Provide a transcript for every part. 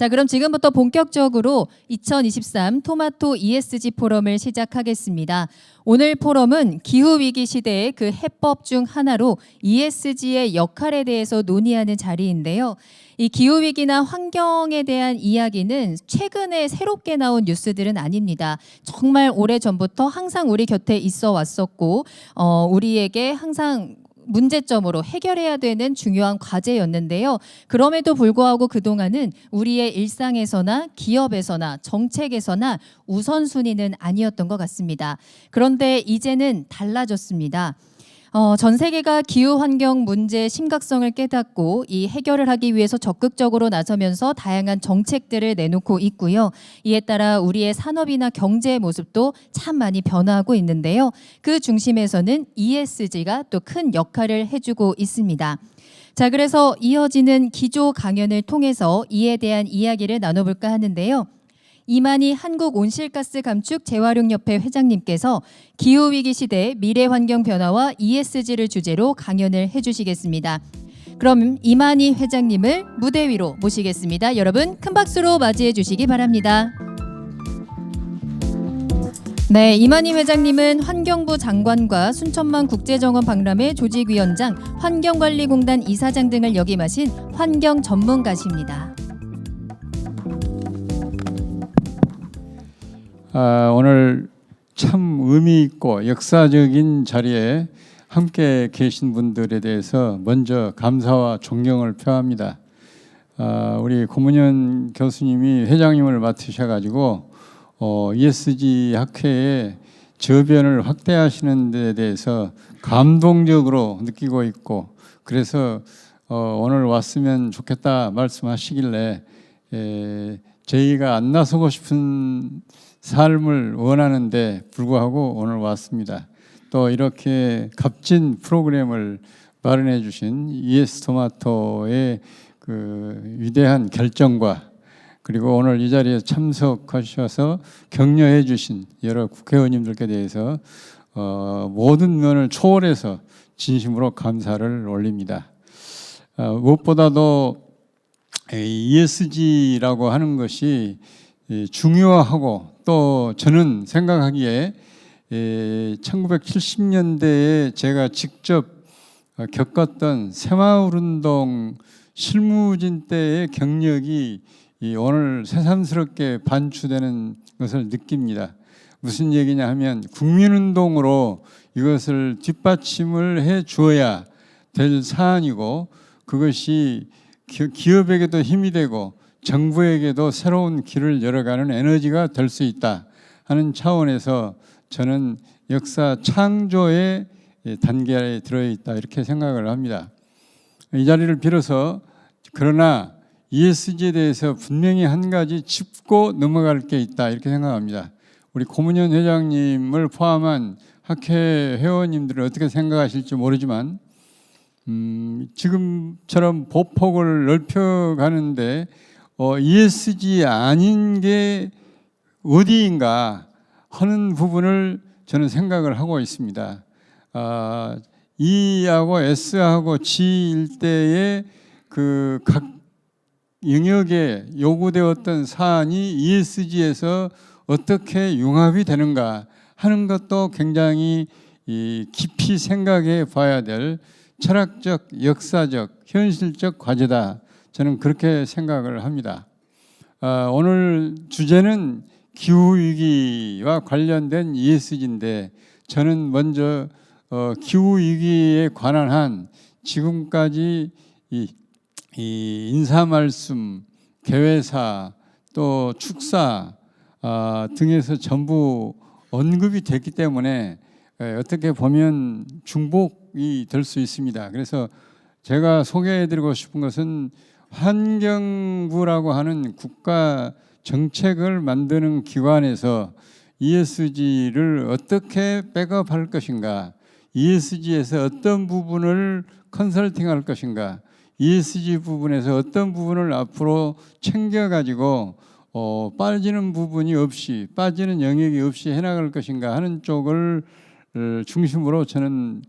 자, 그럼 지금부터 본격적으로 2023 토마토 ESG 포럼을 시작하겠습니다. 오늘 포럼은 기후위기 시대의 그 해법 중 하나로 ESG의 역할에 대해서 논의하는 자리인데요. 이 기후위기나 환경에 대한 이야기는 최근에 새롭게 나온 뉴스들은 아닙니다. 정말 오래전부터 항상 우리 곁에 있어 왔었고 우리에게 항상 문제점으로 해결해야 되는 중요한 과제였는데요. 그럼에도 불구하고 그동안은 우리의 일상에서나 기업에서나 정책에서나 우선순위는 아니었던 것 같습니다. 그런데 이제는 달라졌습니다. 전 세계가 기후환경 문제의 심각성을 깨닫고 이 해결을 하기 위해서 적극적으로 나서면서 다양한 정책들을 내놓고 있고요. 이에 따라 우리의 산업이나 경제의 모습도 참 많이 변화하고 있는데요. 그 중심에서는 ESG가 또 큰 역할을 해주고 있습니다. 자, 그래서 이어지는 기조 강연을 통해서 이에 대한 이야기를 나눠볼까 하는데요. 이만희 한국온실가스 감축 재활용협회 회장님께서 기후위기 시대 미래 환경 변화와 ESG를 주제로 강연을 해주시겠습니다. 그럼 이만희 회장님을 무대 위로 모시겠습니다. 여러분 큰 박수로 맞이해 주시기 바랍니다. 네, 이만희 회장님은 환경부 장관과 순천만 국제정원 박람회 조직위원장, 환경관리공단 이사장 등을 역임하신 환경 전문가십니다. 오늘 참 의미 있고 역사적인 자리에 함께 계신 분들에 대해서 먼저 감사와 존경을 표합니다. 우리 고문현 교수님이 회장님을 맡으셔가지고 ESG 학회의 저변을 확대하시는 데 대해서 감동적으로 느끼고 있고, 그래서 오늘 왔으면 좋겠다 말씀하시길래 저희가 안 나서고 싶은 삶을 원하는데 불구하고 오늘 왔습니다. 또 이렇게 값진 프로그램을 마련해 주신 ES 토마토의 그 위대한 결정과, 그리고 오늘 이 자리에 참석하셔서 격려해 주신 여러 국회의원님들께 대해서 모든 면을 초월해서 진심으로 감사를 올립니다. 무엇보다도 ESG라고 하는 것이 중요하고, 또 저는 생각하기에 1970년대에 제가 직접 겪었던 새마을운동 실무진 때의 경력이 오늘 새삼스럽게 반추되는 것을 느낍니다. 무슨 얘기냐 하면 국민운동으로 이것을 뒷받침을 해 주어야 될 사안이고, 그것이 기업에게도 힘이 되고 정부에게도 새로운 길을 열어가는 에너지가 될 수 있다 하는 차원에서 저는 역사 창조의 단계에 들어있다 이렇게 생각을 합니다. 이 자리를 빌어서, 그러나 ESG에 대해서 분명히 한 가지 짚고 넘어갈 게 있다 이렇게 생각합니다. 우리 고문현 회장님을 포함한 학회 회원님들은 어떻게 생각하실지 모르지만 지금처럼 보폭을 넓혀가는데 ESG 아닌 게 어디인가 하는 부분을 저는 생각을 하고 있습니다. E하고 S하고 G일 때의 그 각 영역에 요구되었던 사안이 ESG에서 어떻게 융합이 되는가 하는 것도 굉장히 깊이 생각해 봐야 될 철학적, 역사적, 현실적 과제다. 저는 그렇게 생각을 합니다. 오늘 주제는 기후위기와 관련된 ESG인데, 저는 먼저 기후위기에 관한 한 지금까지 이 인사말씀, 개회사, 또 축사 등에서 전부 언급이 됐기 때문에 어떻게 보면 중복이 될 수 있습니다. 그래서 제가 소개해드리고 싶은 것은 환경부라고 하는 국가 정책을 만드는 기관에서 ESG를 어떻게 백업할 것인가, ESG에서 어떤 부분을 컨설팅할 것인가, ESG 부분에서 어떤 부분을 앞으로 챙겨가지고 빠지는 부분이 없이, 빠지는 영역이 없이 해나갈 것인가 하는 쪽을 중심으로 저는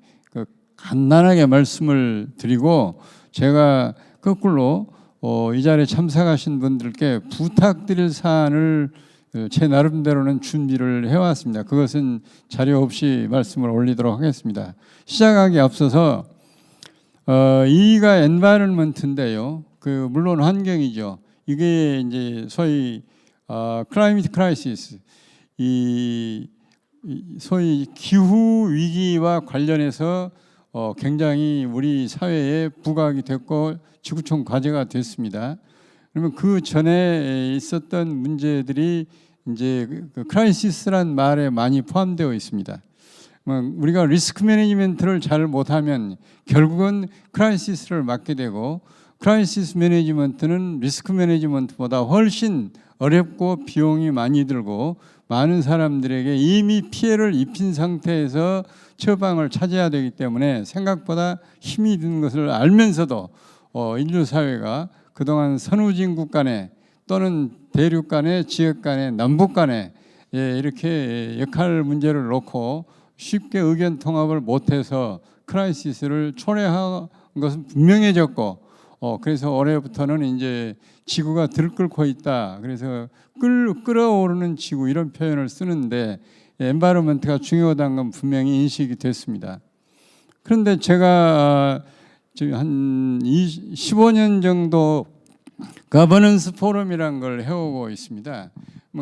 간단하게 말씀을 드리고, 제가 거꾸로 이 자리에 참석하신 분들께 부탁드릴 사안을 제 나름대로는 준비를 해왔습니다. 그것은 자료 없이 말씀을 올리도록 하겠습니다. 시작하기 앞서서 E가 environment인데요. 물론 환경이죠. 이게 이제 소위 climate crisis, 소위 기후 위기와 관련해서 굉장히 우리 사회에 부각이 됐고 지구촌 과제가 됐습니다. 그러면 그 전에 있었던 문제들이 이제 크라이시스란 말에 많이 포함되어 있습니다. 우리가 리스크 매니지먼트를 잘 못하면 결국은 크라이시스를 맞게 되고, 크라이시스 매니지먼트는 리스크 매니지먼트보다 훨씬 어렵고 비용이 많이 들고 많은 사람들에게 이미 피해를 입힌 상태에서 처방을 찾아야 되기 때문에 생각보다 힘이 드는 것을 알면서도 인류 사회가 그동안 선후진국 간에 또는 대륙 간에 지역 간에 남북 간에 이렇게 역할 문제를 놓고 쉽게 의견 통합을 못해서 크라이시스를 초래한 것은 분명해졌고, 그래서 올해부터는 이제 지구가 들끓고 있다. 그래서 끓어오르는 지구 이런 표현을 쓰는데 엔바이러먼트가 중요하다는 건 분명히 인식이 됐습니다. 그런데 제가 지금 한 15년 정도 가버넌스 포럼이라는 걸 해오고 있습니다.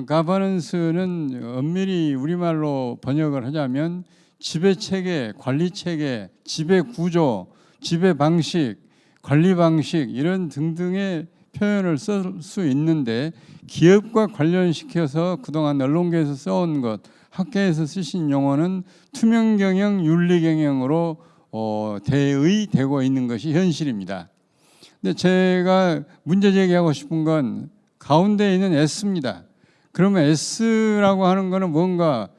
가버넌스는 엄밀히 우리말로 번역을 하자면 지배체계, 관리체계, 지배구조, 지배방식, 관리방식 이런 등등의 표현을 쓸 수 있는데, 기업과 관련시켜서 그동안 언론계에서 써온 것, 학계에서 쓰신 용어는 투명경영, 윤리경영으로 대의되고 있는 것이 현실입니다. 근데 제가 문제 제기하고 싶은 건 가운데 있는 S입니다. 그러면 S라고 하는 거는 뭔가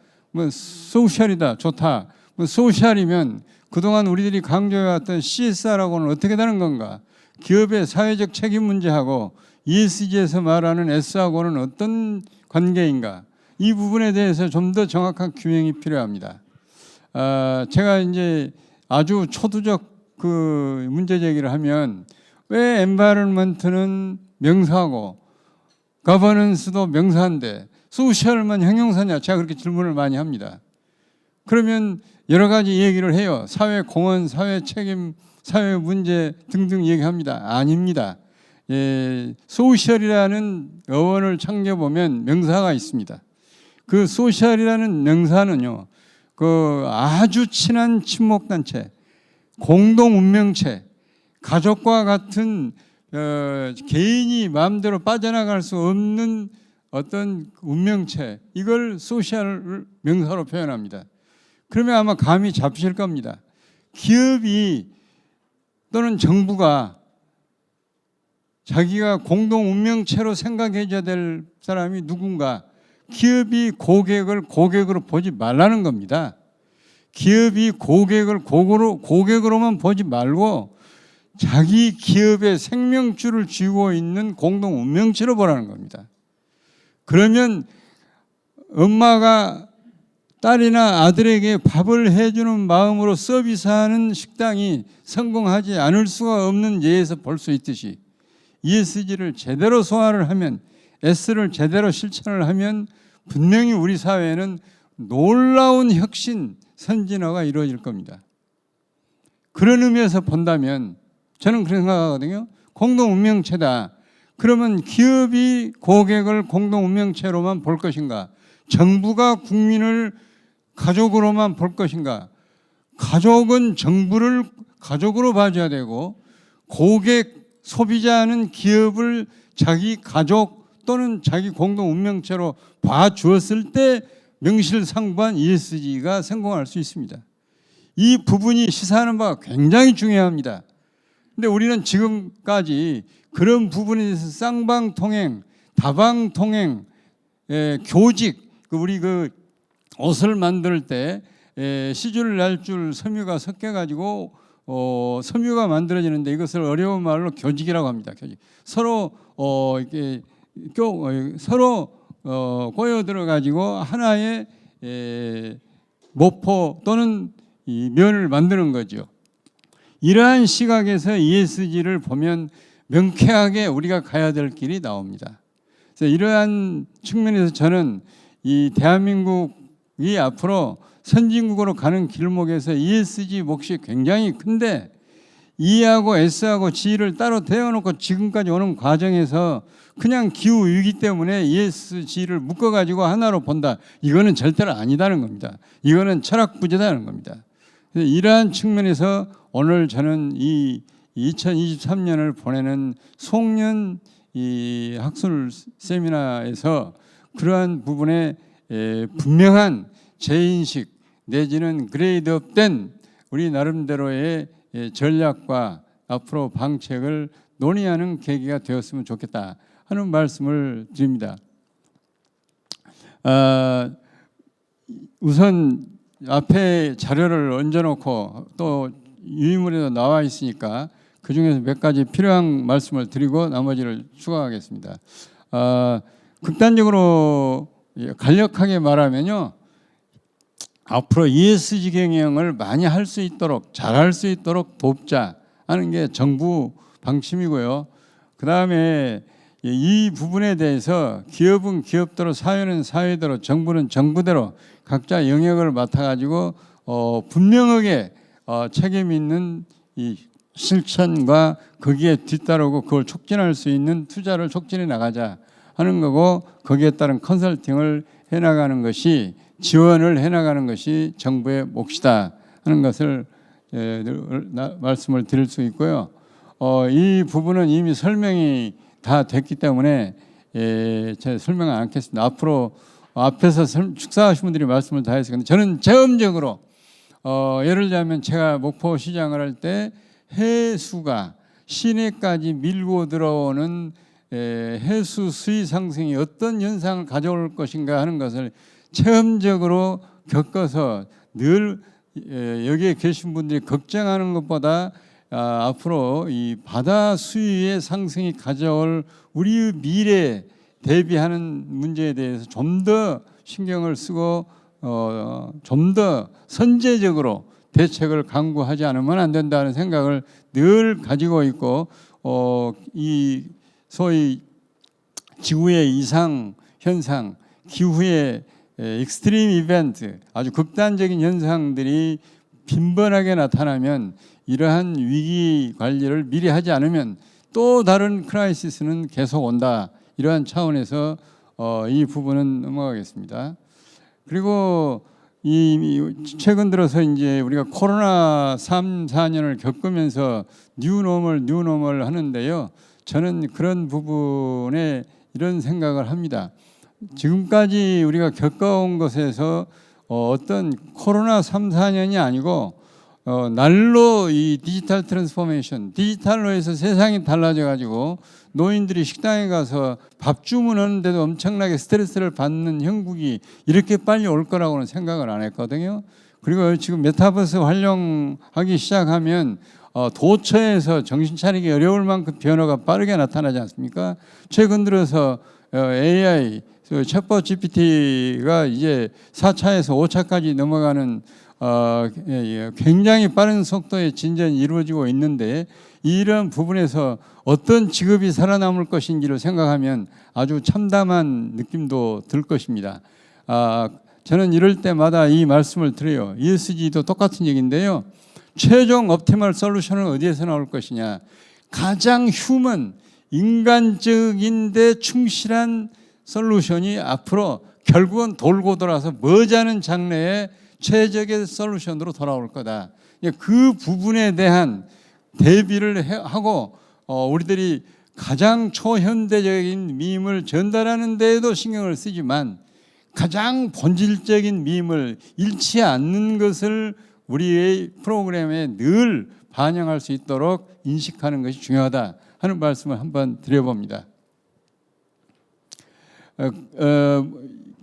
소셜이다, 좋다. 소셜이면 그동안 우리들이 강조해왔던 CSR하고는 어떻게 다른 건가? 기업의 사회적 책임 문제하고 ESG에서 말하는 S하고는 어떤 관계인가? 이 부분에 대해서 좀 더 정확한 규명이 필요합니다. 제가 이제 아주 초두적 문제 제기를 하면 왜 엔바이러먼트는 명사고 거버넌스도 명사인데 소셜만 형용사냐, 제가 그렇게 질문을 많이 합니다. 그러면 여러 가지 얘기를 해요. 사회 공헌, 사회 책임, 사회 문제 등등 얘기합니다. 아닙니다. 소셜이라는 어원을 찾아보면 명사가 있습니다. 그 소셜이라는 명사는요, 아주 친한 친목단체, 공동운명체, 가족과 같은 개인이 마음대로 빠져나갈 수 없는 어떤 운명체, 이걸 소셜 명사로 표현합니다. 그러면 아마 감이 잡히실 겁니다. 기업이 또는 정부가 자기가 공동운명체로 생각해줘야 될 사람이 누군가, 기업이 고객을 고객으로 보지 말라는 겁니다. 기업이 고객을 고객으로만 보지 말고 자기 기업의 생명줄을 쥐고 있는 공동 운명체로 보라는 겁니다. 그러면 엄마가 딸이나 아들에게 밥을 해주는 마음으로 서비스하는 식당이 성공하지 않을 수가 없는 예에서 볼 수 있듯이 ESG를 제대로 소화를 하면, S를 제대로 실천을 하면 분명히 우리 사회에는 놀라운 혁신, 선진화가 이루어질 겁니다. 그런 의미에서 본다면 저는 그렇게 생각하거든요. 공동운명체다. 그러면 기업이 고객을 공동운명체로만 볼 것인가? 정부가 국민을 가족으로만 볼 것인가? 가족은 정부를 가족으로 봐줘야 되고, 고객, 소비자는 기업을 자기 가족 또는 자기 공동운명체로 봐주었을 때 명실상부한 ESG가 성공할 수 있습니다. 이 부분이 시사하는 바가 굉장히 중요합니다. 근데 우리는 지금까지 그런 부분에 대해서 쌍방통행, 다방통행, 교직, 우리 옷을 만들 때 시줄, 날줄, 섬유가 섞여가지고 섬유가 만들어지는데 이것을 어려운 말로 교직이라고 합니다. 교직. 서로 이렇게 꼬여 들어가지고 하나의 모포 또는 이 면을 만드는 거죠. 이러한 시각에서 ESG를 보면 명쾌하게 우리가 가야 될 길이 나옵니다. 그래서 이러한 측면에서 저는 이 대한민국이 앞으로 선진국으로 가는 길목에서 ESG 몫이 굉장히 큰데 E하고 S하고 G를 따로 대어놓고 지금까지 오는 과정에서 그냥 기후 위기 때문에 ESG를 묶어가지고 하나로 본다. 이거는 절대로 아니다는 겁니다. 이거는 철학 부재다는 겁니다. 그래서 이러한 측면에서 오늘 저는 이 2023년을 보내는 송년 이 학술 세미나에서 그러한 부분에 분명한 재인식 내지는 그레이드업된 우리 나름대로의 전략과 앞으로 방책을 논의하는 계기가 되었으면 좋겠다 하는 말씀을 드립니다. 우선 앞에 자료를 얹어놓고 또 유인물에도 나와 있으니까 그 중에서 몇 가지 필요한 말씀을 드리고 나머지를 추가하겠습니다. 극단적으로 간략하게 말하면요, 앞으로 ESG 경영을 많이 할 수 있도록 잘할 수 있도록 돕자 하는 게 정부 방침이고요. 그 다음에 이 부분에 대해서 기업은 기업대로, 사회는 사회대로, 정부는 정부대로 각자 영역을 맡아가지고 분명하게 책임 있는 이 실천과 거기에 뒤따르고 그걸 촉진할 수 있는 투자를 촉진해 나가자 하는 거고, 거기에 따른 컨설팅을 해나가는 것이, 지원을 해나가는 것이 정부의 몫이다 하는 것을 말씀을 드릴 수 있고요. 이 부분은 이미 설명이 다 됐기 때문에 제가 설명을 안 하겠습니다. 앞으로 앞에서 축사하신 분들이 말씀을 다 했어요. 근데 저는 체험적으로 예를 들자면 제가 목포 시장을 할 때 해수가 시내까지 밀고 들어오는 해수 수위 상승이 어떤 현상을 가져올 것인가 하는 것을 체험적으로 겪어서 늘 여기에 계신 분들이 걱정하는 것보다 앞으로 이 바다 수위의 상승이 가져올 우리의 미래 대비하는 문제에 대해서 좀 더 신경을 쓰고 좀 더 선제적으로 대책을 강구하지 않으면 안 된다는 생각을 늘 가지고 있고, 이 소위 지구의 이상 현상, 기후의 익스트림 이벤트, 아주 극단적인 현상들이 빈번하게 나타나면 이러한 위기 관리를 미리 하지 않으면 또 다른 크라이시스는 계속 온다. 이러한 차원에서 이 부분은 넘어가겠습니다. 그리고 이 최근 들어서 이제 우리가 코로나 3, 4년을 겪으면서 뉴노멀 하는데요. 저는 그런 부분에 이런 생각을 합니다. 지금까지 우리가 겪어온 것에서 어떤 코로나 3, 4년이 아니고 날로 이 디지털 트랜스포메이션, 디지털로 해서 세상이 달라져 가지고 노인들이 식당에 가서 밥 주문하는데도 엄청나게 스트레스를 받는 형국이 이렇게 빨리 올 거라고는 생각을 안 했거든요. 그리고 지금 메타버스 활용하기 시작하면 도처에서 정신 차리기 어려울 만큼 변화가 빠르게 나타나지 않습니까? 최근 들어서 AI, 챗봇 GPT가 이제 4차에서 5차까지 넘어가는 굉장히 빠른 속도의 진전이 이루어지고 있는데, 이런 부분에서 어떤 직업이 살아남을 것인지를 생각하면 아주 참담한 느낌도 들 것입니다. 저는 이럴 때마다 이 말씀을 드려요. ESG도 똑같은 얘기인데요. 최종 옵티멀 솔루션은 어디에서 나올 것이냐. 가장 휴먼, 인간적인데 충실한 솔루션이 앞으로 결국은 돌고 돌아서 머지않은 장래에 최적의 솔루션으로 돌아올 거다. 그 부분에 대한 대비를 하고 우리들이 가장 초현대적인 밈을 전달하는 데에도 신경을 쓰지만 가장 본질적인 밈을 잃지 않는 것을 우리의 프로그램에 늘 반영할 수 있도록 인식하는 것이 중요하다 하는 말씀을 한번 드려봅니다.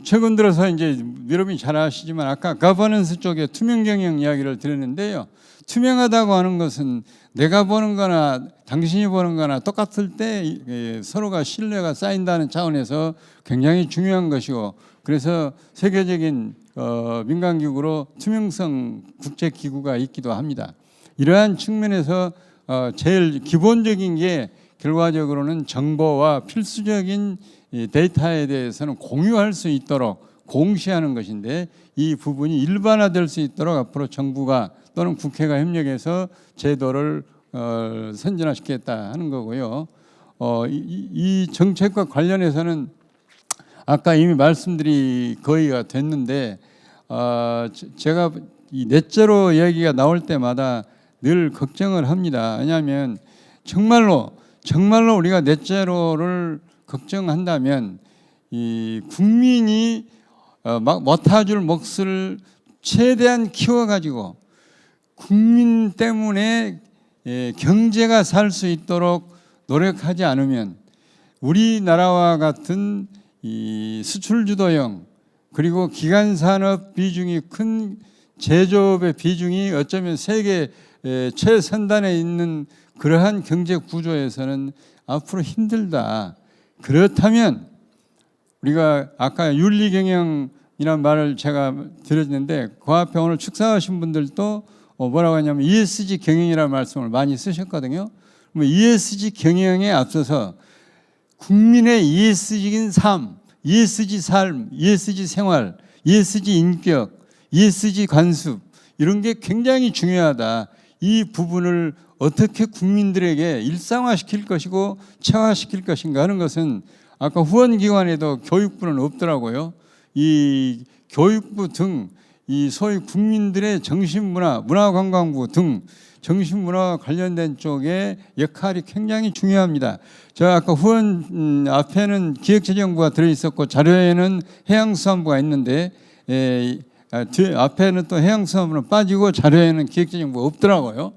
최근 들어서 이제 여러분이 잘 아시지만 아까 가버넌스 쪽에 투명 경영 이야기를 드렸는데요. 투명하다고 하는 것은 내가 보는 거나 당신이 보는 거나 똑같을 때 서로가 신뢰가 쌓인다는 차원에서 굉장히 중요한 것이고, 그래서 세계적인 민간기구로 투명성 국제기구가 있기도 합니다. 이러한 측면에서 제일 기본적인 게 결과적으로는 정보와 필수적인 이 데이터에 대해서는 공유할 수 있도록 공시하는 것인데, 이 부분이 일반화될 수 있도록 앞으로 정부가 또는 국회가 협력해서 제도를 선진화시키겠다 하는 거고요. 이 정책과 관련해서는 아까 이미 말씀들이 거의가 됐는데, 제가 이 넷제로 이야기가 나올 때마다 늘 걱정을 합니다. 왜냐하면 정말로 우리가 넷제로를 걱정한다면 이 국민이 못해줄 몫을 최대한 키워가지고 국민 때문에 경제가 살 수 있도록 노력하지 않으면 우리나라와 같은 이 수출주도형 그리고 기간산업 비중이 큰 제조업의 비중이 어쩌면 세계 최선단에 있는 그러한 경제 구조에서는 앞으로 힘들다. 그렇다면 우리가 아까 윤리경영이라는 말을 제가 드렸는데, 그 앞에 오늘 축사하신 분들도 뭐라고 하냐면 ESG 경영이라는 말씀을 많이 쓰셨거든요. ESG 경영에 앞서서 국민의 ESG인 삶, ESG 삶, ESG 생활, ESG 인격, ESG 관습, 이런 게 굉장히 중요하다. 이 부분을 어떻게 국민들에게 일상화시킬 것이고 체화시킬 것인가 하는 것은 아까 후원기관에도 교육부는 없더라고요. 이 교육부 등 이 소위 국민들의 정신문화, 문화관광부 등 정신문화와 관련된 쪽의 역할이 굉장히 중요합니다. 저 아까 후원 앞에는 기획재정부가 들어있었고 자료에는 해양수산부가 있는데, 앞에는 또 해양수산부는 빠지고 자료에는 기획재정부가 없더라고요.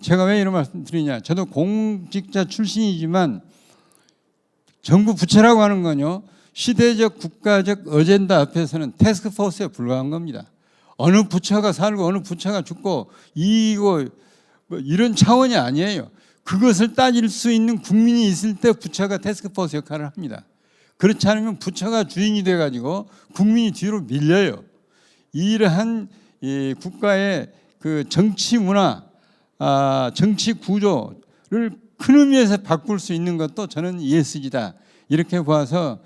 제가 왜 이런 말씀 드리냐. 저도 공직자 출신이지만 정부 부처라고 하는 건요, 시대적 국가적 어젠다 앞에서는 태스크포스에 불과한 겁니다. 어느 부처가 살고 어느 부처가 죽고 이거 뭐 이런 차원이 아니에요. 그것을 따질 수 있는 국민이 있을 때 부처가 태스크포스 역할을 합니다. 그렇지 않으면 부처가 주인이 돼가지고 국민이 뒤로 밀려요. 이러한 국가의 그 정치 문화, 정치 구조를 큰 의미에서 바꿀 수 있는 것도 저는 ESG다. 이렇게 봐서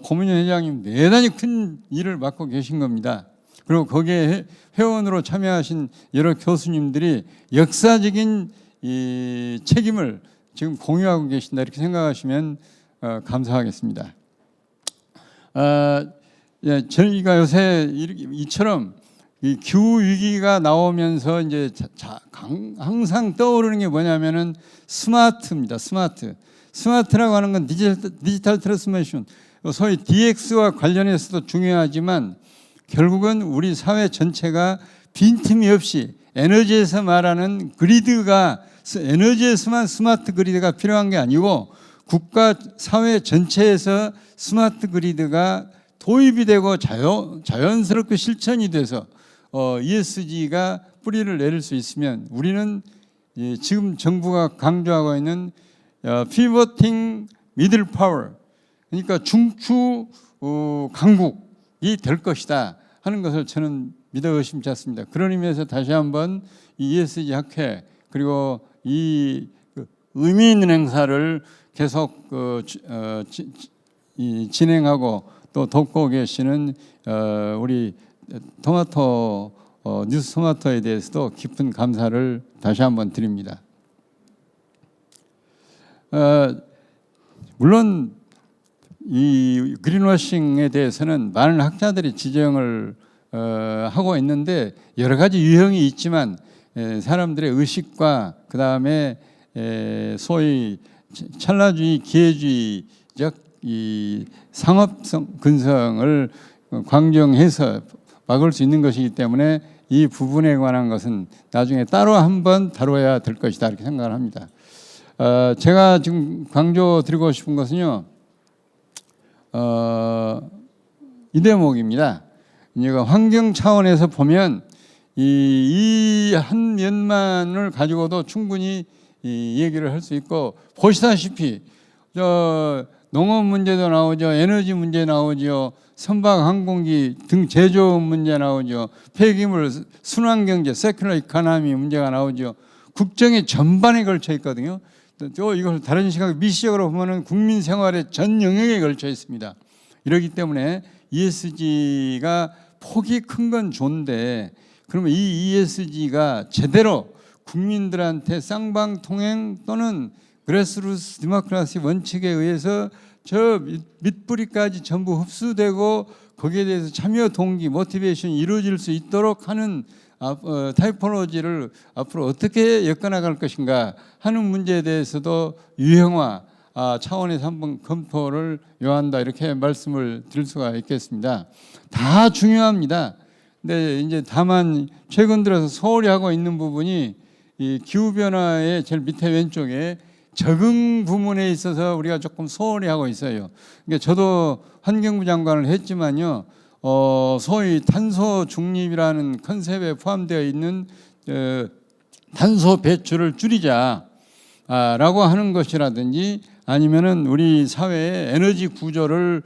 고문현 회장님 대단히 큰 일을 맡고 계신 겁니다. 그리고 거기에 회원으로 참여하신 여러 교수님들이 역사적인 이 책임을 지금 공유하고 계신다, 이렇게 생각하시면 감사하겠습니다. 저희가 요새 이처럼 이 기후 위기가 나오면서 이제 항상 떠오르는 게 뭐냐면은 스마트입니다. 스마트라고 하는 건 디지털 트랜스포메이션, 소위 DX와 관련해서도 중요하지만 결국은 우리 사회 전체가 빈틈이 없이 에너지에서 말하는 그리드가, 에너지에서만 스마트 그리드가 필요한 게 아니고 국가 사회 전체에서 스마트 그리드가 도입이 되고 자연스럽게 실천이 돼서 ESG가 뿌리를 내릴 수 있으면 우리는 지금 정부가 강조하고 있는 피보팅 미들 파워, 그러니까 중추 강국이 될 것이다 하는 것을 저는 믿어 의심치 않습니다. 그런 의미에서 다시 한번 이 ESG 학회 그리고 이 의미 있는 행사를 계속 진행하고 또 돕고 계시는 우리 토마토 뉴스 토마토에 대해서도 깊은 감사를 다시 한번 드립니다. 물론 이 그린워싱에 대해서는 많은 학자들이 지적을 하고 있는데 여러 가지 유형이 있지만 사람들의 의식과 그 다음에 소위 찰나주의, 기회주의적 이 상업성 근성을 강정해서 막을 수 있는 것이기 때문에 이 부분에 관한 것은 나중에 따로 한번 다뤄야 될 것이다, 이렇게 생각을 합니다. 제가 지금 강조드리고 싶은 것은요, 이 대목입니다. 환경 차원에서 보면 이 한 면만을 가지고도 충분히 얘기를 할 수 있고, 보시다시피 농업 문제도 나오죠, 에너지 문제 나오죠, 선박 항공기 등 제조업 문제 나오죠, 폐기물 순환경제 세큘러 이코노미 문제가 나오죠. 국정의 전반에 걸쳐 있거든요. 또 이걸 다른 시각 미시적으로 보면은 국민 생활의 전 영역에 걸쳐 있습니다. 이러기 때문에 ESG가 폭이 큰 건 좋은데 그러면 이 ESG가 제대로 국민들한테 쌍방통행 또는 그레스루스 디모크라시 원칙에 의해서 저 밑뿌리까지 전부 흡수되고 거기에 대해서 참여 동기, 모티베이션이 이루어질 수 있도록 하는 타이포로지를 앞으로 어떻게 엮어나갈 것인가 하는 문제에 대해서도 유형화 차원에서 한번 검토를 요한다 이렇게 말씀을 드릴 수가 있겠습니다. 다 중요합니다. 근데 이제 다만 최근 들어서 소홀히 하고 있는 부분이 이 기후 변화의 제일 밑에 왼쪽에 적응 부문에 있어서 우리가 조금 소홀히 하고 있어요. 그러니까 저도 환경부 장관을 했지만요, 소위 탄소 중립이라는 컨셉에 포함되어 있는 탄소 배출을 줄이자라고 하는 것이라든지 아니면은 우리 사회의 에너지 구조를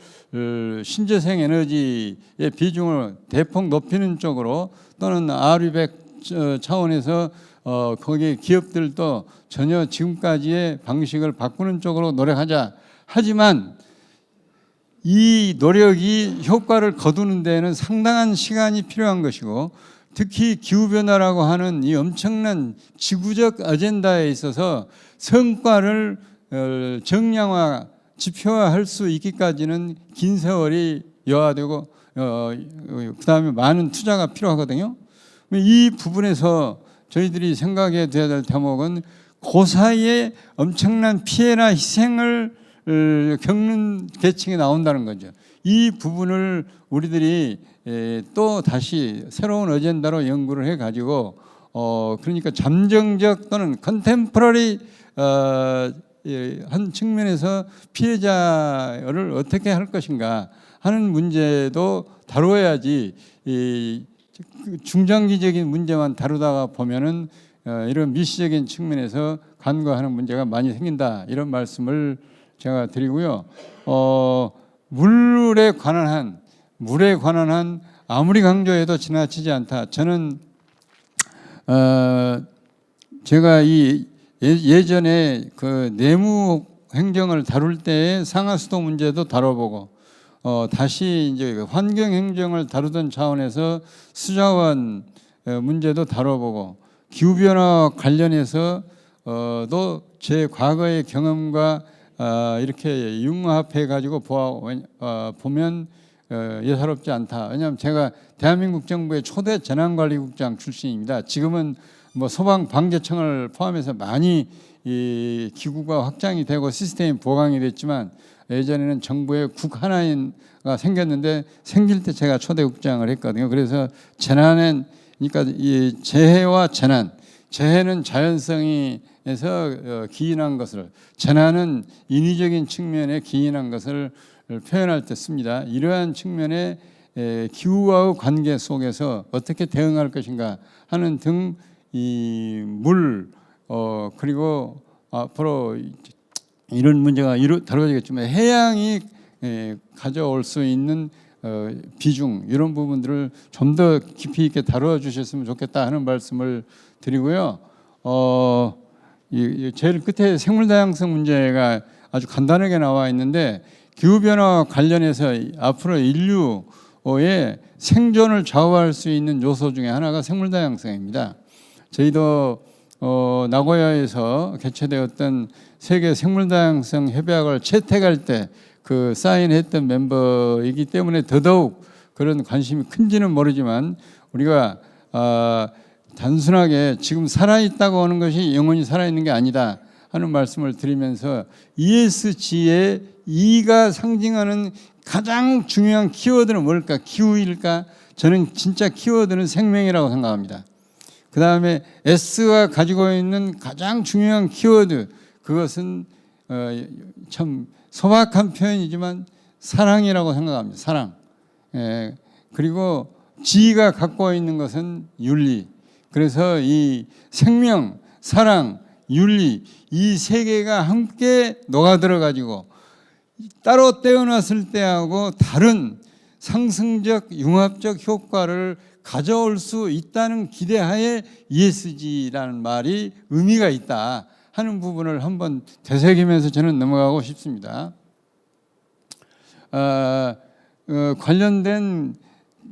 신재생 에너지의 비중을 대폭 높이는 쪽으로 또는 RE100 차원에서 거기에 기업들도 전혀 지금까지의 방식을 바꾸는 쪽으로 노력하자. 하지만 이 노력이 효과를 거두는 데에는 상당한 시간이 필요한 것이고 특히 기후변화라고 하는 이 엄청난 지구적 어젠다에 있어서 성과를 정량화, 지표화할 수 있기까지는 긴 세월이 여하되고 그다음에 많은 투자가 필요하거든요. 이 부분에서 저희들이 생각해야 될 대목은 그 사이에 엄청난 피해나 희생을 겪는 계층이 나온다는 거죠. 이 부분을 우리들이 또 다시 새로운 어젠다로 연구를 해가지고 그러니까 잠정적 또는 컨템포러리 한 측면에서 피해자를 어떻게 할 것인가 하는 문제도 다루어야지 중장기적인 문제만 다루다가 보면은 이런 미시적인 측면에서 간과하는 문제가 많이 생긴다 이런 말씀을 제가 드리고요. 물에 관한 한 아무리 강조해도 지나치지 않다. 저는 제가 이 예전에 그 내무 행정을 다룰 때 상하수도 문제도 다뤄보고 다시 이제 환경 행정을 다루던 차원에서 수자원 문제도 다뤄보고 기후 변화 관련해서도 제 과거의 경험과 이렇게 융합해 가지고 보면 예사롭지 않다. 왜냐하면 제가 대한민국 정부의 초대 재난관리국장 출신입니다. 지금은 뭐 소방방재청을 포함해서 많이 이 기구가 확장이 되고 시스템이 보강이 됐지만 예전에는 정부의 국 하나가 생겼는데 생길 때 제가 초대국장을 했거든요. 그래서 재난은 그러니까 이 재해와 재해는 자연성에서 기인한 것을, 재난은 인위적인 측면에 기인한 것을 표현할 때 씁니다. 이러한 측면의 기후와의 관계 속에서 어떻게 대응할 것인가 하는 등 이 물 그리고 앞으로 이런 문제가 다루어지겠지만 해양이 가져올 수 있는 비중 이런 부분들을 좀 더 깊이 있게 다루어 주셨으면 좋겠다 하는 말씀을 드리고요. 제일 끝에 생물 다양성 문제가 아주 간단하게 나와 있는데 기후변화와 관련해서 앞으로 인류의 생존을 좌우할 수 있는 요소 중에 하나가 생물 다양성입니다. 저희도 나고야에서 개최되었던 세계 생물 다양성 협약을 채택할 때 그 사인했던 멤버이기 때문에 더더욱 그런 관심이 큰지는 모르지만 우리가 단순하게 지금 살아있다고 하는 것이 영원히 살아있는 게 아니다 하는 말씀을 드리면서 ESG의 E가 상징하는 가장 중요한 키워드는 뭘까? 기후일까? 저는 진짜 키워드는 생명이라고 생각합니다. 그 다음에 S가 가지고 있는 가장 중요한 키워드 그것은 참 소박한 표현이지만 사랑이라고 생각합니다. 사랑. 그리고 G가 갖고 있는 것은 윤리. 그래서 이 생명, 사랑, 윤리 이 세 개가 함께 녹아들어 가지고 따로 떼어놨을 때하고 다른 상승적 융합적 효과를 가져올 수 있다는 기대하에 ESG라는 말이 의미가 있다 하는 부분을 한번 되새기면서 저는 넘어가고 싶습니다. 관련된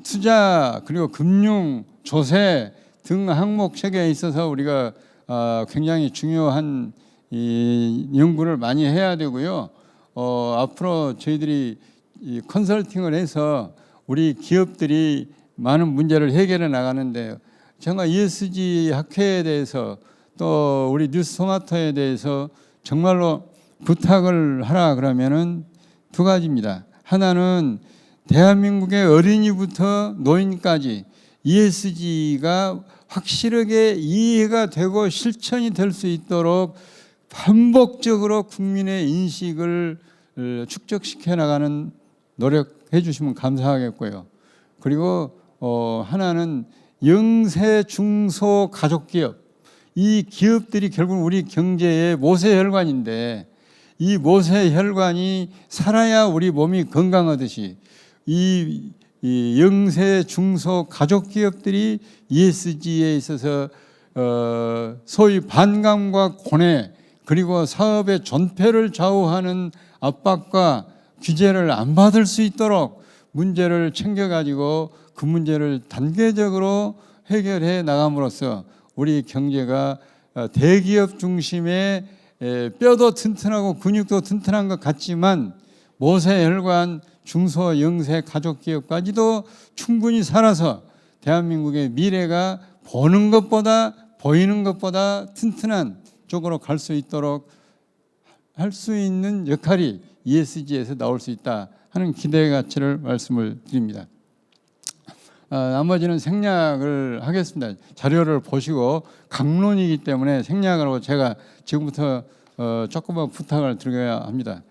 투자 그리고 금융, 조세 등 항목 체계에 있어서 우리가 굉장히 중요한 이 연구를 많이 해야 되고요. 앞으로 저희들이 이 컨설팅을 해서 우리 기업들이 많은 문제를 해결해 나가는데 제가 ESG 학회에 대해서 또 우리 뉴스토마토에 대해서 정말로 부탁을 하라 그러면은 두 가지입니다. 하나는 대한민국의 어린이부터 노인까지 ESG가 확실하게 이해가 되고 실천이 될 수 있도록 반복적으로 국민의 인식을 축적시켜 나가는 노력해 주시면 감사하겠고요. 그리고 하나는 영세 중소 가족 기업, 이 기업들이 결국 우리 경제의 모세혈관인데 이 모세혈관이 살아야 우리 몸이 건강하듯이 이 영세 중소 가족 기업들이 ESG에 있어서 소위 반감과 고뇌 그리고 사업의 존폐를 좌우하는 압박과 규제를 안 받을 수 있도록 문제를 챙겨가지고 그 문제를 단계적으로 해결해 나감으로써 우리 경제가 대기업 중심의 뼈도 튼튼하고 근육도 튼튼한 것 같지만 모세혈관 중소 영세 가족 기업까지도 충분히 살아서 대한민국의 미래가 보는 것보다 보이는 것보다 튼튼한 쪽으로 갈 수 있도록 할 수 있는 역할이 ESG에서 나올 수 있다 하는 기대 가치를 말씀을 드립니다. 나머지는 생략을 하겠습니다. 자료를 보시고 강론이기 때문에 생략을 하고 제가 지금부터 조금만 부탁을 드려야 합니다.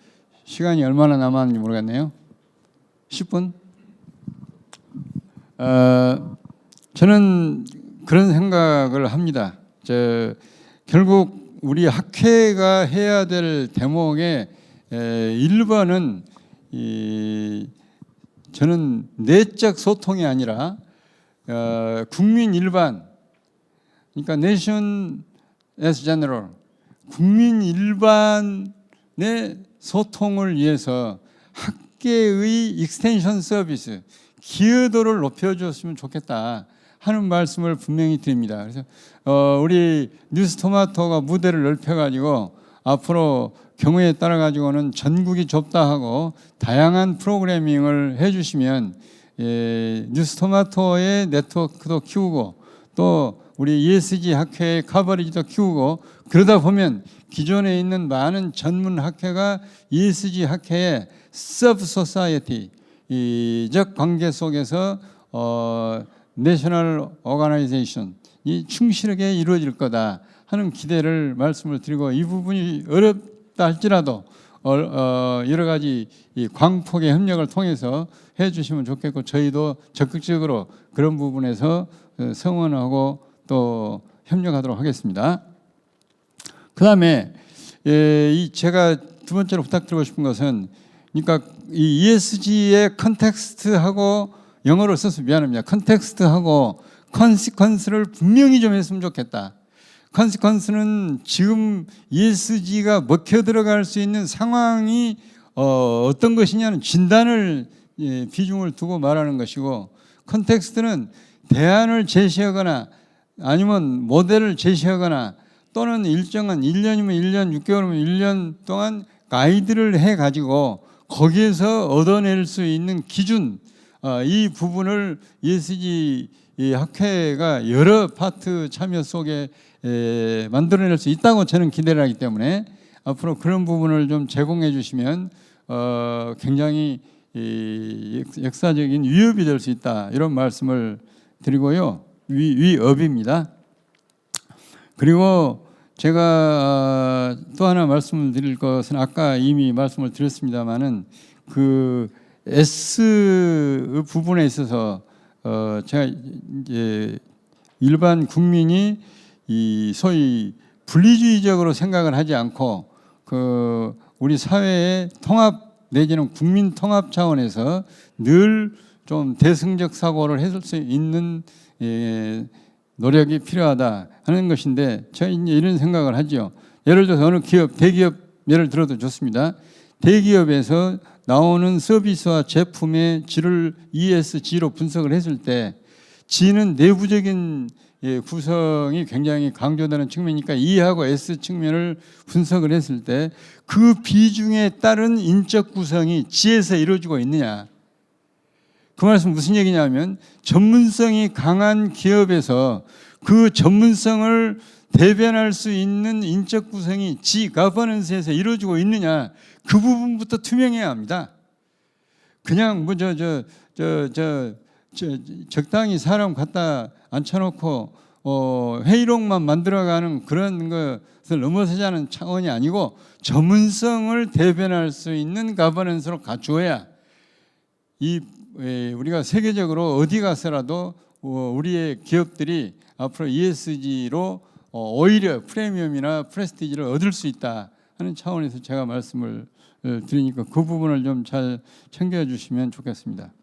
시간이 얼마나 남았는지 모르겠네요. 10분? 저는 그런 생각을 합니다. 결국 우리 학회가 해야 될 대목의 1번은 저는 내적 소통이 아니라 국민 일반, 그러니까 nation as general, 국민 일반의 소통을 위해서 학계의 익스텐션 서비스, 기여도를 높여줬으면 좋겠다 하는 말씀을 분명히 드립니다. 그래서 우리 뉴스토마토가 무대를 넓혀가지고 앞으로 경우에 따라 가지고는 전국이 좁다 하고 다양한 프로그래밍을 해주시면 뉴스토마토의 네트워크도 키우고 또 우리 ESG 학회의 커버리지도 키우고 그러다 보면 기존에 있는 많은 전문 학회가 ESG 학회의 서브 소사이어티적 관계 속에서 내셔널 오가나이제이션이 충실하게 이루어질 거다 하는 기대를 말씀을 드리고 이 부분이 어렵다 할지라도 여러 가지 이 광폭의 협력을 통해서 해주시면 좋겠고 저희도 적극적으로 그런 부분에서 성원하고 또 협력하도록 하겠습니다. 그 다음에 제가 두 번째로 부탁드리고 싶은 것은 그러니까 이 ESG의 컨텍스트하고 영어로 써서 미안합니다. 컨텍스트하고 컨시퀀스를 분명히 좀 했으면 좋겠다. 컨시퀀스는 지금 ESG가 먹혀 들어갈 수 있는 상황이 어떤 것이냐는 진단을 비중을 두고 말하는 것이고 컨텍스트는 대안을 제시하거나 아니면 모델을 제시하거나 또는 일정한 1년이면 1년, 6개월이면 1년 동안 가이드를 해가지고 거기에서 얻어낼 수 있는 기준 이 부분을 ESG 학회가 여러 파트 참여 속에 만들어낼 수 있다고 저는 기대를 하기 때문에 앞으로 그런 부분을 좀 제공해 주시면 굉장히 역사적인 위협이 될 수 있다 이런 말씀을 드리고요. 위협입니다. 그리고 제가 또 하나 말씀을 드릴 것은 아까 이미 말씀을 드렸습니다마는 그 S 부분에 있어서 제가 이제 일반 국민이 이 소위 분리주의적으로 생각을 하지 않고 그 우리 사회의 통합 내지는 국민 통합 차원에서 늘 좀 대승적 사고를 해줄 수 있는 노력이 필요하다 하는 것인데 저희 이제 이런 생각을 하죠. 예를 들어서 어느 기업, 대기업 예를 들어도 좋습니다. 대기업에서 나오는 서비스와 제품의 질을 ESG로 분석을 했을 때 G는 내부적인 구성이 굉장히 강조되는 측면이니까 E하고 S 측면을 분석을 했을 때 그 비중에 따른 인적 구성이 G에서 이루어지고 있느냐. 그 말씀 무슨 얘기냐면 전문성이 강한 기업에서 그 전문성을 대변할 수 있는 인적 구성이 G 거버넌스에서 이루어지고 있느냐, 그 부분부터 투명해야 합니다. 그냥 뭐 적당히 사람 갖다 앉혀놓고 회의록만 만들어가는 그런 것을 넘어서자는 차원이 아니고 전문성을 대변할 수 있는 거버넌스로 갖추어야 우리가 세계적으로 어디 가서라도 우리의 기업들이 앞으로 ESG로 오히려 프리미엄이나 프레스티지를 얻을 수 있다 하는 차원에서 제가 말씀을 드리니까 그 부분을 좀 잘 챙겨주시면 좋겠습니다.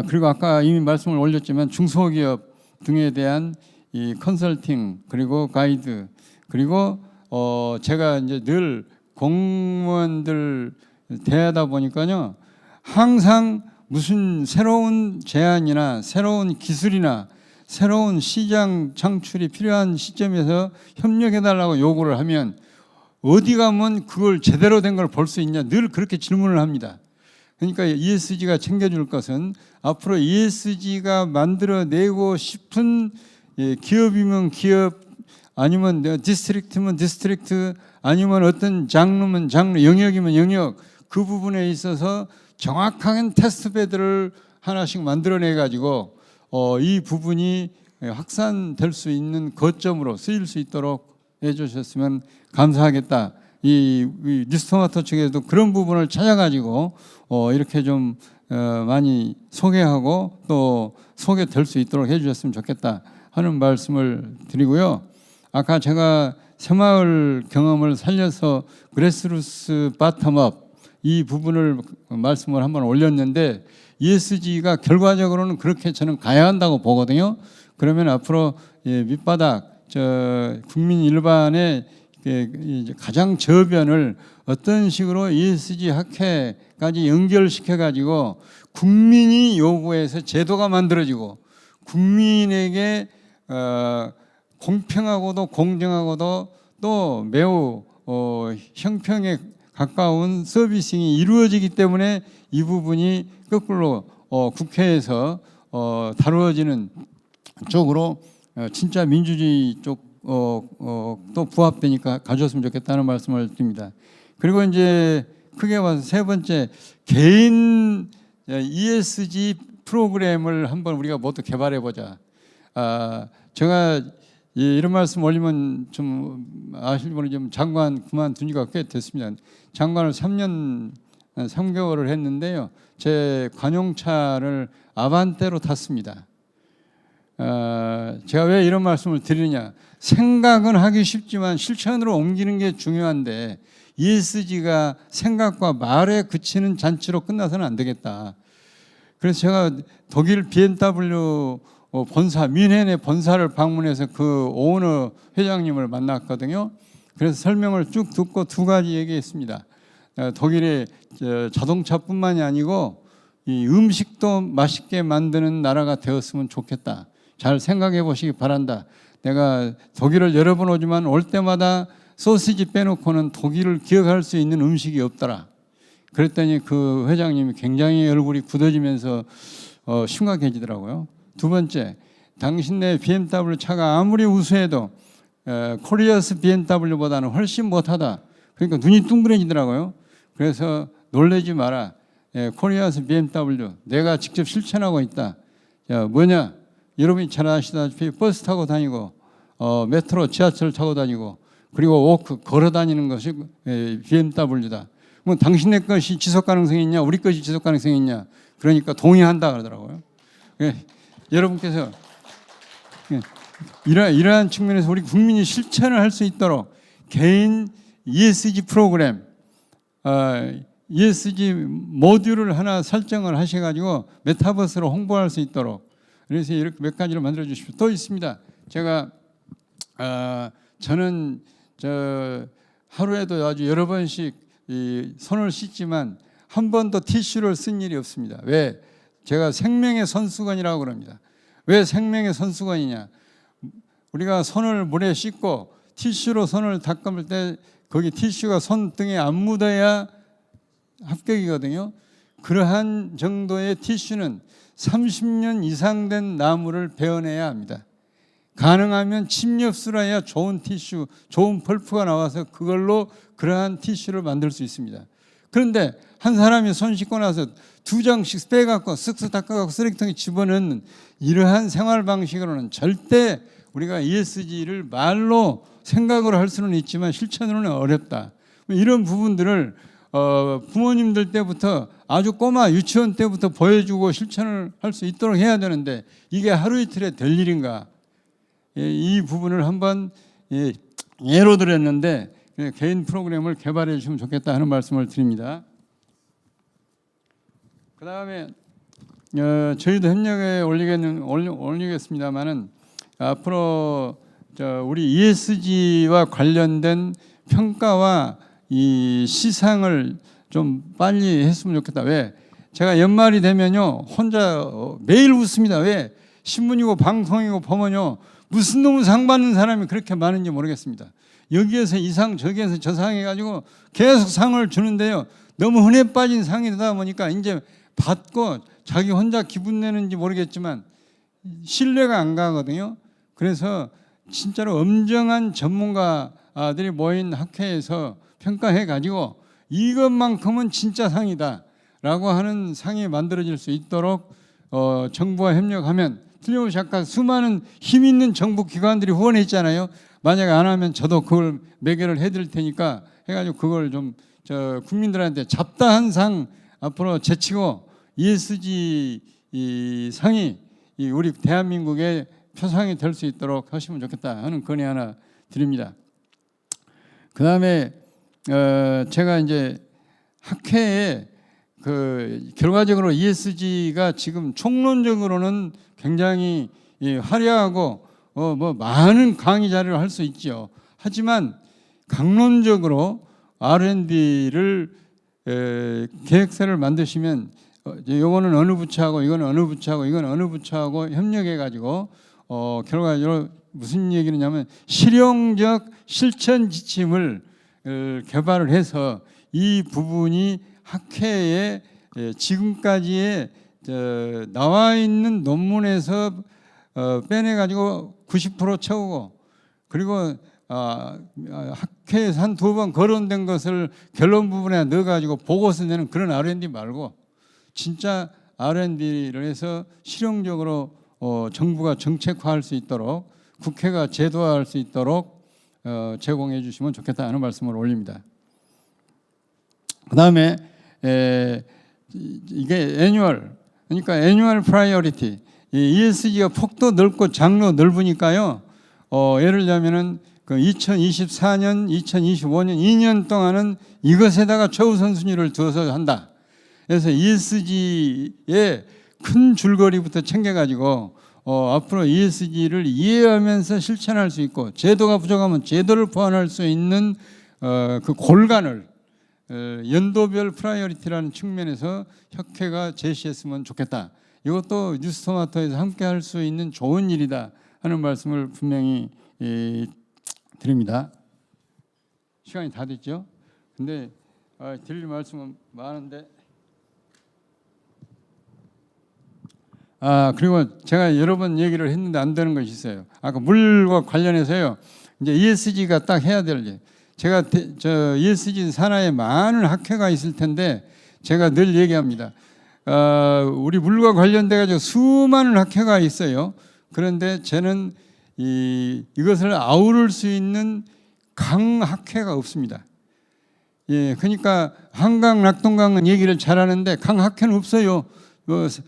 그리고 아까 이미 말씀을 올렸지만 중소기업 등에 대한 이 컨설팅 그리고 가이드 그리고 제가 이제 늘 공무원들 대하다 보니까요, 항상 무슨 새로운 제안이나 새로운 기술이나 새로운 시장 창출이 필요한 시점에서 협력해달라고 요구를 하면 어디 가면 그걸 제대로 된 걸 볼 수 있냐, 늘 그렇게 질문을 합니다. 그러니까 ESG가 챙겨줄 것은 앞으로 ESG가 만들어내고 싶은 기업이면 기업, 아니면 디스트릭트면 디스트릭트, 아니면 어떤 장르면 장르, 영역이면 영역, 그 부분에 있어서 정확한 테스트베드를 하나씩 만들어내 가지고 이 부분이 확산될 수 있는 거점으로 쓰일 수 있도록 해주셨으면 감사하겠다. 이 뉴스토마토 측에도 그런 부분을 찾아가지고 이렇게 좀 많이 소개하고 또 소개될 수 있도록 해주셨으면 좋겠다 하는 말씀을 드리고요. 아까 제가 새마을 경험을 살려서 그래스루스 바텀업 이 부분을 말씀을 한번 올렸는데 ESG가 결과적으로는 그렇게 저는 가야 한다고 보거든요. 그러면 앞으로 밑바닥 국민 일반의 가장 저변을 어떤 식으로 ESG 학회까지 연결시켜 가지고 국민이 요구해서 제도가 만들어지고 국민에게 공평하고도 공정하고도 또 매우 형평에 가까운 서비싱이 이루어지기 때문에 이 부분이 거꾸로 국회에서 다루어지는 쪽으로 진짜 민주주의 쪽 또 부합되니까 가져왔으면 좋겠다는 말씀을 드립니다. 그리고 이제 크게 봐서 세 번째, 개인 ESG 프로그램을 한번 우리가 모두 개발해 보자. 제가 이런 말씀 올리면 좀 아실 분이 좀 장관 그만둔 지가 꽤 됐습니다. 장관을 3년 3개월을 했는데요. 제 관용차를 아반떼로 탔습니다. 제가 왜 이런 말씀을 드리느냐. 생각은 하기 쉽지만 실천으로 옮기는 게 중요한데 ESG가 생각과 말에 그치는 잔치로 끝나서는 안 되겠다. 그래서 제가 독일 BMW 본사, 뮌헨의 본사를 방문해서 그 오너 회장님을 만났거든요. 그래서 설명을 쭉 듣고 두 가지 얘기했습니다. 독일의 자동차뿐만이 아니고 이 음식도 맛있게 만드는 나라가 되었으면 좋겠다. 잘 생각해 보시기 바란다. 내가 독일을 여러 번 오지만 올 때마다 소시지 빼놓고는 독일을 기억할 수 있는 음식이 없더라. 그랬더니 그 회장님이 굉장히 얼굴이 굳어지면서 심각해지더라고요. 두 번째, 당신네 BMW 차가 아무리 우수해도 코리아스 BMW보다는 훨씬 못하다. 그러니까 눈이 둥그레지더라고요. 그래서 놀라지 마라. 코리아스 BMW 내가 직접 실천하고 있다. 뭐냐? 여러분이 잘 아시다시피 버스 타고 다니고 메트로 지하철 타고 다니고 그리고 워크 걸어 다니는 것이 BMW다. 그럼 당신네 것이 지속 가능성이 있냐? 우리 것이 지속 가능성이 있냐? 그러니까 동의한다 그러더라고요. 여러분께서 이러한 측면에서 우리 국민이 실천을 할 수 있도록 개인 ESG 프로그램, ESG 모듈을 하나 설정을 하셔가지고 메타버스로 홍보할 수 있도록, 그래서 이렇게 몇 가지를 만들어 주십시오. 또 있습니다. 제가 저는 하루에도 아주 여러 번씩 손을 씻지만 한 번도 티슈를 쓴 일이 없습니다. 왜? 제가 생명의 손수건이라고 그럽니다. 왜 생명의 손수건이냐? 우리가 손을 물에 씻고 티슈로 손을 닦을 때 거기 티슈가 손등에 안 묻어야 합격이거든요. 그러한 정도의 티슈는 30년 이상 된 나무를 베어내야 합니다. 가능하면 침엽수로 해야 좋은 티슈, 좋은 펄프가 나와서 그걸로 그러한 티슈를 만들 수 있습니다. 그런데 한 사람이 손 씻고 나서 2장씩 빼갖고 쓱쓱 닦아갖고 쓰레기통에 집어넣는 이러한 생활 방식으로는 절대 우리가 ESG를 말로 생각으로 할 수는 있지만 실천으로는 어렵다. 이런 부분들을 부모님들 때부터 아주 꼬마 유치원 때부터 보여주고 실천을 할 수 있도록 해야 되는데 이게 하루 이틀에 될 일인가? 이 부분을 한번 예로 들었는데 개인 프로그램을 개발해 주시면 좋겠다 하는 말씀을 드립니다. 그 다음에 저희도 협력에 올리겠습니다만은 앞으로 우리 ESG와 관련된 평가와 이 시상을 좀 빨리 했으면 좋겠다. 왜? 제가 연말이 되면요 혼자 매일 웃습니다. 왜? 신문이고 방송이고 보면요 무슨 놈의 상 받는 사람이 그렇게 많은지 모르겠습니다. 여기에서 이 상 저기에서 저 상 해가지고 계속 상을 주는데요 너무 흔해 빠진 상이다 보니까 이제 받고 자기 혼자 기분 내는지 모르겠지만 신뢰가 안 가거든요. 그래서 진짜로 엄정한 전문가들이 모인 학회에서 평가해 가지고 이것만큼은 진짜 상이다 라고 하는 상이 만들어질 수 있도록 정부와 협력하면 틀림없이 아까 수많은 힘 있는 정부 기관들이 후원했잖아요. 만약에 안 하면 저도 그걸 매개를 해드릴 테니까 해가지고 그걸 좀 국민들한테 잡다한 상 앞으로 제치고 ESG 이 상이 우리 대한민국의 표상이 될 수 있도록 하시면 좋겠다 하는 건의 하나 드립니다. 그 다음에 제가 이제 학회에 결과적으로 ESG가 지금 총론적으로는 굉장히 화려하고 뭐 많은 강의 자료를 할 수 있죠. 하지만 강론적으로 R&D를 계획서를 만드시면 이거는 어느 부처하고 이거는 어느 부처하고 이건 어느 부처하고 협력해 가지고 결과적으로 무슨 얘기냐면 실용적 실천 지침을 개발을 해서 이 부분이 학회에 지금까지의 나와 있는 논문에서 빼내 가지고 90% 채우고 그리고 학회에서 한 2번 거론된 것을 결론 부분에 넣어 가지고 보고서 내는 그런 R&D 말고 진짜 R&D를 해서 실용적으로 정부가 정책화할 수 있도록 국회가 제도화할 수 있도록 제공해 주시면 좋겠다 하는 말씀을 올립니다. 그 다음에 이게 애뉴얼 그러니까 애뉴얼 프라이어리티 ESG가 폭도 넓고 장로 넓으니까요. 예를 들자면은 그 2024년, 2025년 2년 동안은 이것에다가 최우선순위를 두어서 한다. 그래서 ESG의 큰 줄거리부터 챙겨가지고 앞으로 ESG를 이해하면서 실천할 수 있고 제도가 부족하면 제도를 보완할 수 있는 그 골간을 연도별 프라이어리티라는 측면에서 협회가 제시했으면 좋겠다. 이것도 뉴스토마토에서 함께 할 수 있는 좋은 일이다 하는 말씀을 분명히 드립니다. 시간이 다 됐죠? 근데 드릴 말씀은 많은데 그리고 제가 여러 번 얘기를 했는데 안 되는 것이 있어요. 아까 물과 관련해서요. 이제 ESG가 딱 해야 될 일. 제가 ESG 산하에 많은 학회가 있을 텐데 제가 늘 얘기합니다. 우리 물과 관련돼 가지고 수많은 학회가 있어요. 그런데 저는 이것을 아우를 수 있는 강학회가 없습니다. 예, 그러니까 한강, 낙동강은 얘기를 잘하는데 강학회는 없어요.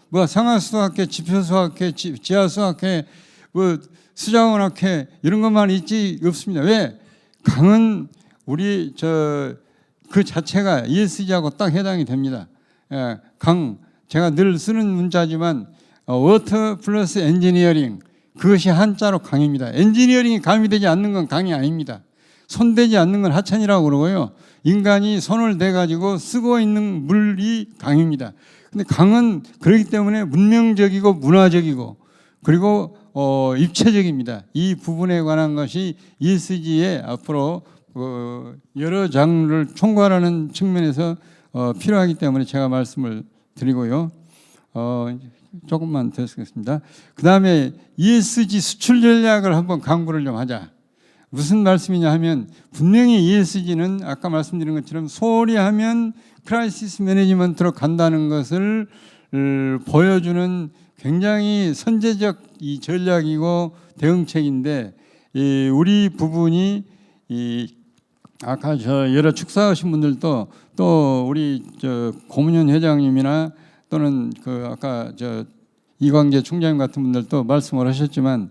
뭐 상하수학회, 지표수학회, 지하수학회, 뭐 수자원학회 이런 것만 있지 없습니다. 왜? 강은 우리 그 자체가 ESG하고 딱 해당이 됩니다. 강 제가 늘 쓰는 문자지만 워터 플러스 엔지니어링 그것이 한자로 강입니다. 엔지니어링이 가미되지 않는 건 강이 아닙니다. 손대지 않는 건 하천이라고 그러고요. 인간이 손을 대가지고 쓰고 있는 물이 강입니다. 근데 강은 그렇기 때문에 문명적이고 문화적이고 그리고 입체적입니다. 이 부분에 관한 것이 ESG의 앞으로 여러 장르를 총괄하는 측면에서 필요하기 때문에 제가 말씀을 드리고요. 조금만 더 쓰겠습니다. 그 다음에 ESG 수출 전략을 한번 강구를 좀 하자. 무슨 말씀이냐 하면 분명히 ESG는 아까 말씀드린 것처럼 소홀히 하면 크라이시스 매니지먼트로 간다는 것을 보여주는 굉장히 선제적 이 전략이고 대응책인데 우리 부분이 아까 여러 축사하신 분들도 또 우리 고문현 회장님이나 또는 아까 이광재 총장님 같은 분들도 말씀을 하셨지만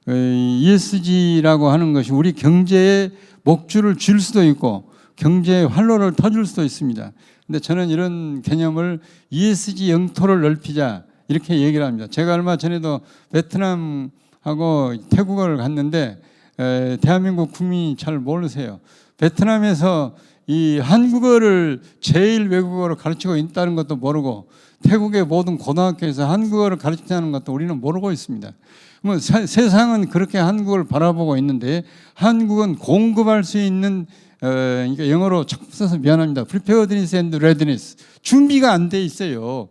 ESG라고 하는 것이 우리 경제에 목줄을 줄 수도 있고 경제의 활로를 터줄 수도 있습니다. 근데 저는 이런 개념을 ESG 영토를 넓히자 이렇게 얘기를 합니다. 제가 얼마 전에도 베트남하고 태국을 갔는데 대한민국 국민이 잘 모르세요. 베트남에서 이 한국어를 제일 외국어로 가르치고 있다는 것도 모르고 태국의 모든 고등학교에서 한국어를 가르치는 것도 우리는 모르고 있습니다. 뭐 세상은 그렇게 한국어를 바라보고 있는데 한국은 공급할 수 있는 그러니까 영어로 자꾸 써서 미안합니다. preparedness and readiness 준비가 안 돼 있어요.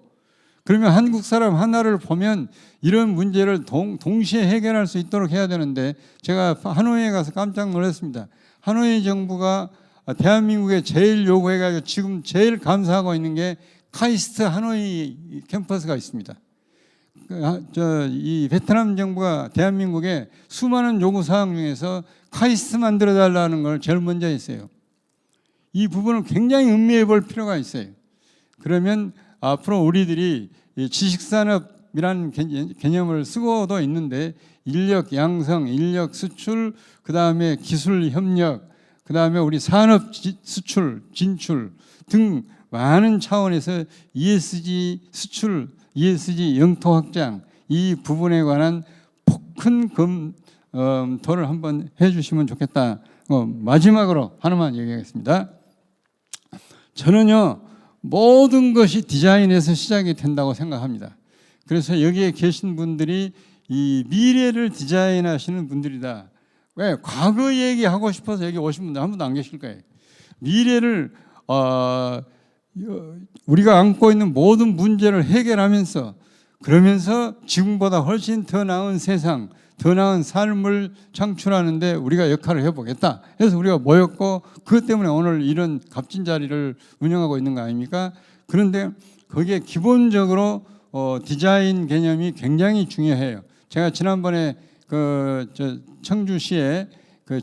그러면 한국 사람 하나를 보면 이런 문제를 동시에 해결할 수 있도록 해야 되는데 제가 하노이에 가서 깜짝 놀랐습니다. 하노이 정부가 대한민국에 제일 요구해가지고 지금 제일 감사하고 있는 게 카이스트 하노이 캠퍼스가 있습니다. 이 베트남 정부가 대한민국에 수많은 요구 사항 중에서 카이스트 만들어 달라는 걸 제일 먼저 했어요. 이 부분을 굉장히 음미해 볼 필요가 있어요. 그러면 앞으로 우리들이 지식산업이라는 개념을 쓰고도 있는데 인력 양성, 인력 수출, 그 다음에 기술 협력, 그 다음에 우리 산업 수출, 진출 등 많은 차원에서 ESG 수출, ESG 영토 확장 이 부분에 관한 폭큰 검토를 한번 해주시면 좋겠다. 마지막으로 하나만 얘기하겠습니다. 저는요 모든 것이 디자인에서 시작이 된다고 생각합니다. 그래서 여기에 계신 분들이 이 미래를 디자인하시는 분들이다. 왜? 과거 얘기하고 싶어서 여기 오신 분들 한 분도 안 계실 거예요. 미래를 우리가 안고 있는 모든 문제를 해결하면서 그러면서 지금보다 훨씬 더 나은 세상, 더 나은 삶을 창출하는데 우리가 역할을 해보겠다. 그래서 우리가 모였고 그것 때문에 오늘 이런 값진 자리를 운영하고 있는 거 아닙니까? 그런데 거기에 기본적으로 디자인 개념이 굉장히 중요해요. 제가 지난번에 청주시에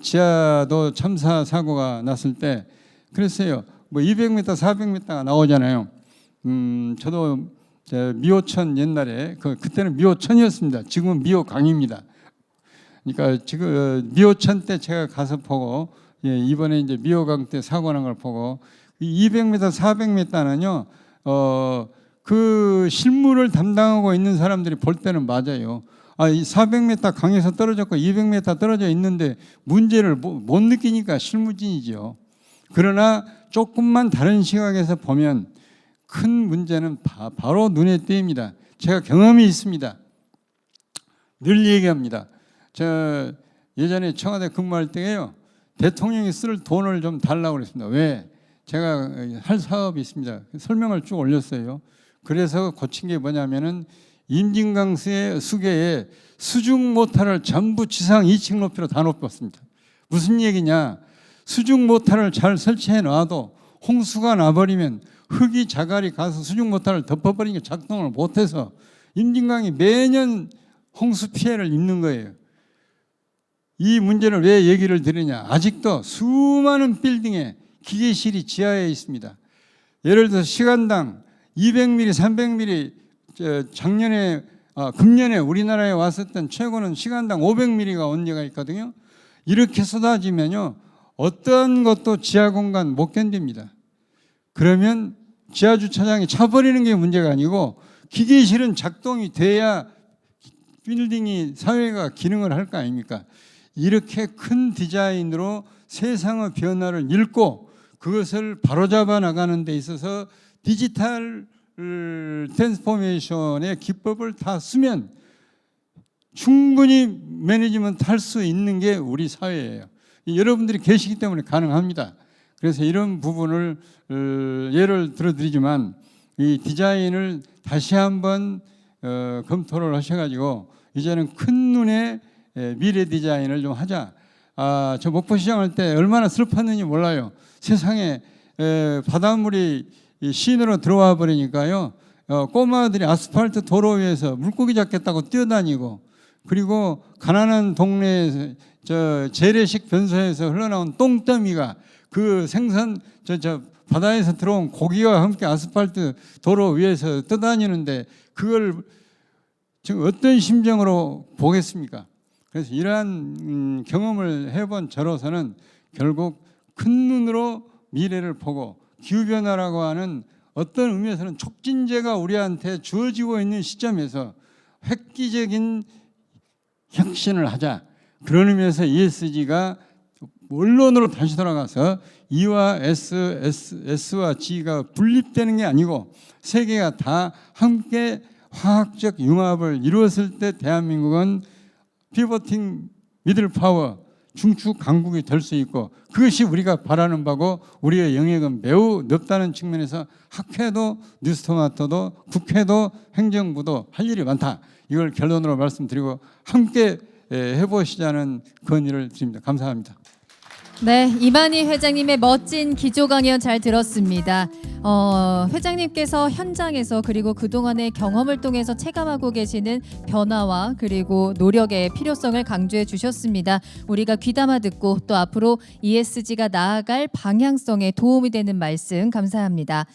지하도 참사 사고가 났을 때 그랬어요. 뭐 200m, 400m가 나오잖아요. 저도 미호천 옛날에 그때는 미호천이었습니다. 지금은 미호강입니다. 그러니까 지금 미호천 때 제가 가서 보고 이번에 이제 미호강 때 사고 난 걸 보고 200m, 400m는요 그 실무를 담당하고 있는 사람들이 볼 때는 맞아요. 이 400m 강에서 떨어졌고 200m 떨어져 있는데 문제를 못 느끼니까 실무진이죠. 그러나 조금만 다른 시각에서 보면 큰 문제는 바로 눈에 띄입니다. 제가 경험이 있습니다. 늘 얘기합니다. 저 예전에 청와대 근무할 때에요. 대통령이 쓸 돈을 좀 달라고 그랬습니다. 왜? 제가 할 사업이 있습니다. 설명을 쭉 올렸어요. 그래서 고친 게 뭐냐면은 임진강수의 수계에 수중 모터를 전부 지상 2층 높이로 다 높였습니다. 무슨 얘기냐? 수중 모터를 잘 설치해 놔도 홍수가 나버리면 흙이 자갈이 가서 수중 모터를 덮어버리니까 작동을 못해서 임진강이 매년 홍수 피해를 입는 거예요. 이 문제를 왜 얘기를 드리냐? 아직도 수많은 빌딩에 기계실이 지하에 있습니다. 예를 들어서 시간당 200mm, 300mm 작년에 금년에 우리나라에 왔었던 최고는 시간당 500mm가 온 데가 있거든요. 이렇게 쏟아지면요 어떤 것도 지하 공간 못 견딥니다. 그러면 지하 주차장에 차버리는 게 문제가 아니고 기계실은 작동이 돼야 빌딩이 사회가 기능을 할 거 아닙니까? 이렇게 큰 디자인으로 세상의 변화를 읽고 그것을 바로잡아 나가는 데 있어서 디지털 트랜스포메이션의 기법을 다 쓰면 충분히 매니지먼트 할 수 있는 게 우리 사회예요. 여러분들이 계시기 때문에 가능합니다. 그래서 이런 부분을 예를 들어드리지만 이 디자인을 다시 한번 검토를 하셔가지고 이제는 큰 눈에 미래 디자인을 좀 하자. 저 목포시장 할 때 얼마나 슬펐는지 몰라요. 세상에 바닷물이 시내로 들어와 버리니까요. 꼬마들이 아스팔트 도로 위에서 물고기 잡겠다고 뛰어다니고, 그리고 가난한 동네에서 저 재래식 변소에서 흘러나온 똥더미가 그 생선 저 바다에서 들어온 고기와 함께 아스팔트 도로 위에서 떠다니는데 그걸 지금 어떤 심정으로 보겠습니까? 그래서 이러한 경험을 해본 저로서는 결국 큰 눈으로 미래를 보고 기후변화라고 하는 어떤 의미에서는 촉진제가 우리한테 주어지고 있는 시점에서 획기적인 혁신을 하자. 그런 의미에서 ESG가 원론으로 다시 돌아가서 E와 S와 G가 분립되는 게 아니고 세 개가 다 함께 화학적 융합을 이루었을 때 대한민국은 피보팅 미들 파워 중추 강국이 될 수 있고, 그것이 우리가 바라는 바고 우리의 영역은 매우 넓다는 측면에서 학회도 뉴스토마토도 국회도 행정부도 할 일이 많다. 이걸 결론으로 말씀드리고 함께 해보시자는 건의를 드립니다. 감사합니다. 네, 이만희 회장님의 멋진 기조 강연 잘 들었습니다. 회장님께서 현장에서 그리고 그동안의 경험을 통해서 체감하고 계시는 변화와 그리고 노력의 필요성을 강조해 주셨습니다. 우리가 귀담아 듣고 또 앞으로 ESG가 나아갈 방향성에 도움이 되는 말씀 감사합니다.